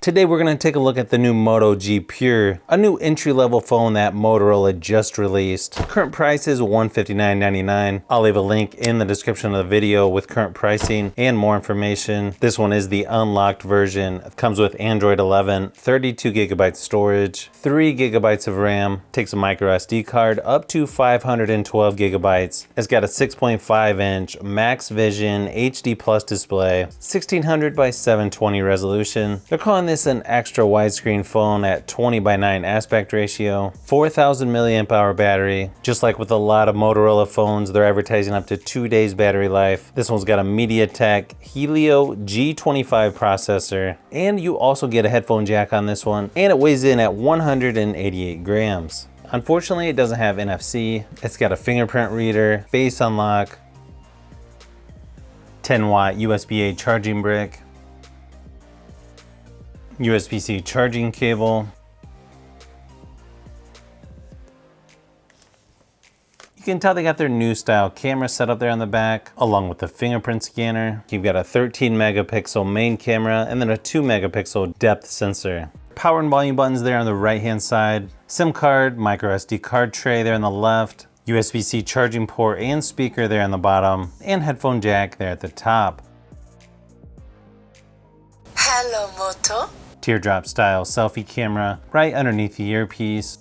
Today we're going to take a look at the new Moto G Pure, a new entry-level phone that Motorola just released. Current price is $159.99. I'll leave a link in the description of the video with current pricing and more information. This one is the unlocked version. It comes with Android 11, 32 gigabytes storage, 3 gigabytes of RAM, takes a micro SD card up to 512 gigabytes. It's got a 6.5-inch Max Vision HD Plus display, 1600 by 720 resolution. They're calling this an extra widescreen phone at 20:9 aspect ratio, 4000 milliamp hour battery. Just like with a lot of Motorola phones, they're advertising up to 2 days battery life. This one's got a MediaTek Helio G25 processor, and you also get a headphone jack on this one, and it weighs in at 188 grams. Unfortunately, it doesn't have NFC. It's got a fingerprint reader, face unlock, 10-watt USB-A charging brick, USB-C charging cable. You can tell they got their new style camera set up there on the back, along with the fingerprint scanner. You've got a 13 megapixel main camera and then a 2 megapixel depth sensor. Power and volume buttons there on the right hand side. SIM card, micro SD card tray there on the left. USB-C charging port and speaker there on the bottom, and headphone jack there at the top. Hello, Moto. Teardrop style selfie camera right underneath the earpiece.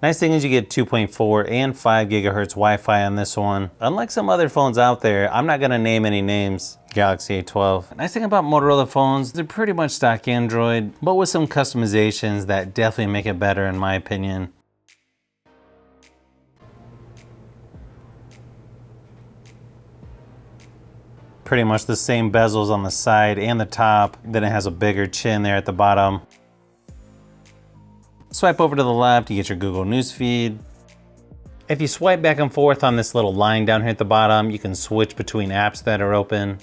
Nice thing is you get 2.4 and 5 gigahertz Wi-Fi on this one. Unlike some other phones out there, I'm not gonna name any names. Galaxy A12. Nice thing about Motorola phones, they're pretty much stock Android, but with some customizations that definitely make it better in my opinion. Pretty much the same bezels on the side and the top, then it has a bigger chin there at the bottom. Swipe over to the left, you get your Google News feed. If you swipe back and forth on this little line down here at the bottom, you can switch between apps that are open.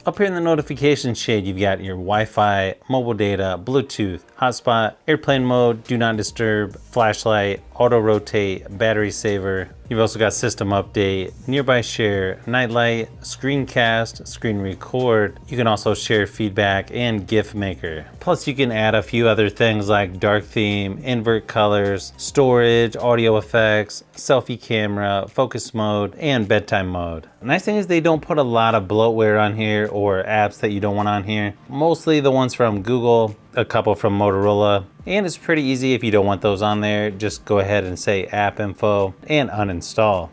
Up here in the notification shade, you've got your Wi-Fi, mobile data, Bluetooth, hotspot, airplane mode, do not disturb, flashlight, auto rotate, battery saver. You've also got system update, nearby share, nightlight, screencast, screen record. You can also share feedback and GIF maker. Plus you can add a few other things like dark theme, invert colors, storage, audio effects, selfie camera, focus mode, and bedtime mode. The nice thing is they don't put a lot of bloatware on here or apps that you don't want on here. Mostly the ones from Google, a couple from Motorola, and it's pretty easy if you don't want those on there. Just go ahead and say app info and uninstall.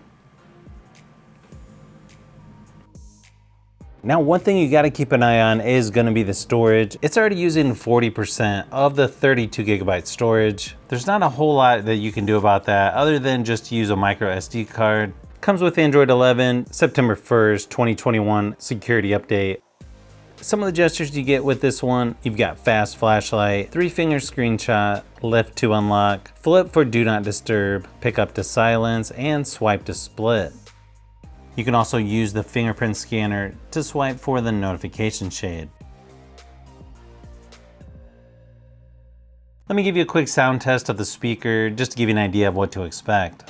Now, one thing you got to keep an eye on is going to be the storage. It's already using 40% of the 32 gigabyte storage. There's not a whole lot that you can do about that other than just use a micro SD card. Comes with Android 11, September 1st, 2021 security update. Some of the gestures you get with this one, you've got fast flashlight, 3-finger screenshot, lift to unlock, flip for do not disturb, pick up to silence, and swipe to split. You can also use the fingerprint scanner to swipe for the notification shade. Let me give you a quick sound test of the speaker just to give you an idea of what to expect.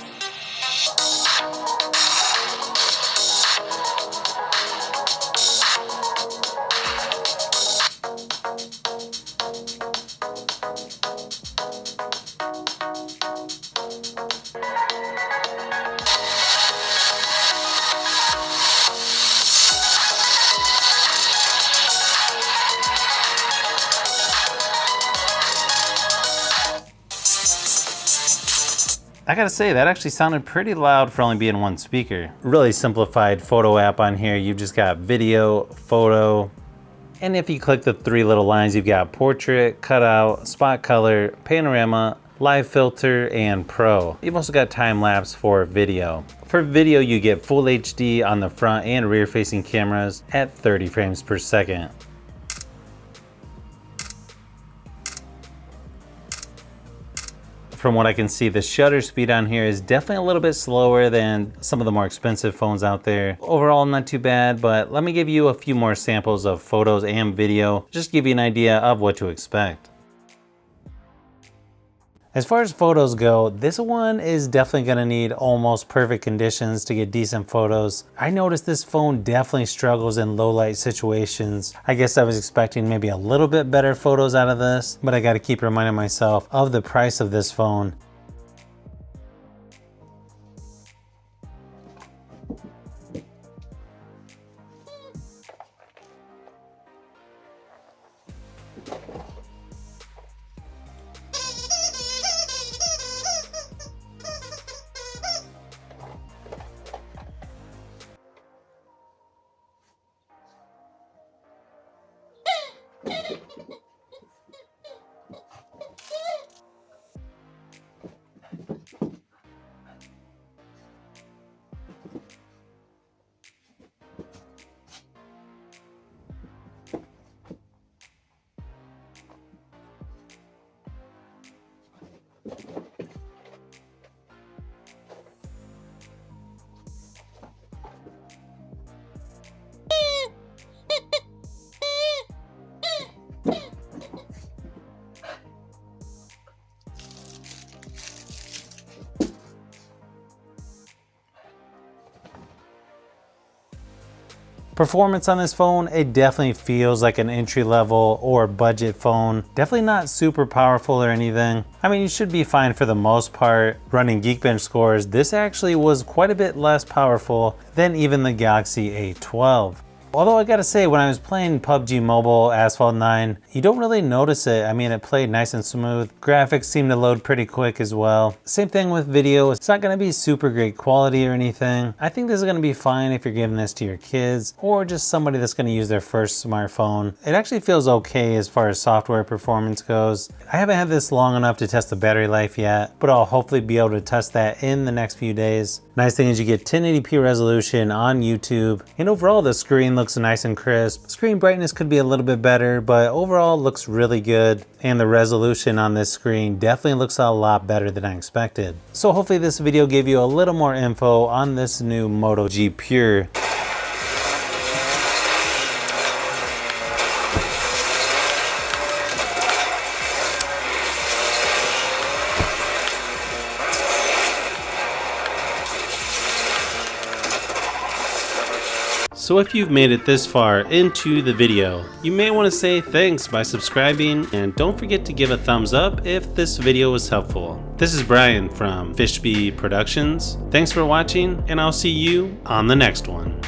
I gotta say, that actually sounded pretty loud for only being one speaker. Really simplified photo app on here. You've just got video, photo, and if you click the 3 little lines, you've got portrait, cutout, spot color, panorama, live filter, and pro. You've also got time lapse for video. For video, you get full HD on the front and rear facing cameras at 30 frames per second. From what I can see, the shutter speed on here is definitely a little bit slower than some of the more expensive phones out there. Overall, not too bad, but let me give you a few more samples of photos and video, just to give you an idea of what to expect. As far as photos go, this one is definitely gonna need almost perfect conditions to get decent photos. I noticed this phone definitely struggles in low light situations. I guess I was expecting maybe a little bit better photos out of this, but I gotta keep reminding myself of the price of this phone. Performance on this phone, it definitely feels like an entry level or budget phone. Definitely not super powerful or anything. I mean, you should be fine for the most part. Running Geekbench scores, this actually was quite a bit less powerful than even the Galaxy A12. Although I gotta say, when I was playing PUBG Mobile Asphalt 9, you don't really notice it. I mean, it played nice and smooth. Graphics seem to load pretty quick as well. Same thing with video. It's not gonna be super great quality or anything. I think this is gonna be fine if you're giving this to your kids or just somebody that's gonna use their first smartphone. It actually feels okay as far as software performance goes. I haven't had this long enough to test the battery life yet, but I'll hopefully be able to test that in the next few days. Nice thing is you get 1080p resolution on YouTube, and overall the screen looks nice and crisp. Screen brightness could be a little bit better, but overall looks really good, and the resolution on this screen definitely looks a lot better than I expected. So hopefully this video gave you a little more info on this new Moto G Pure. So if you've made it this far into the video, you may want to say thanks by subscribing, and don't forget to give a thumbs up if this video was helpful. This is Brian from Fishbee Productions. Thanks for watching, and I'll see you on the next one.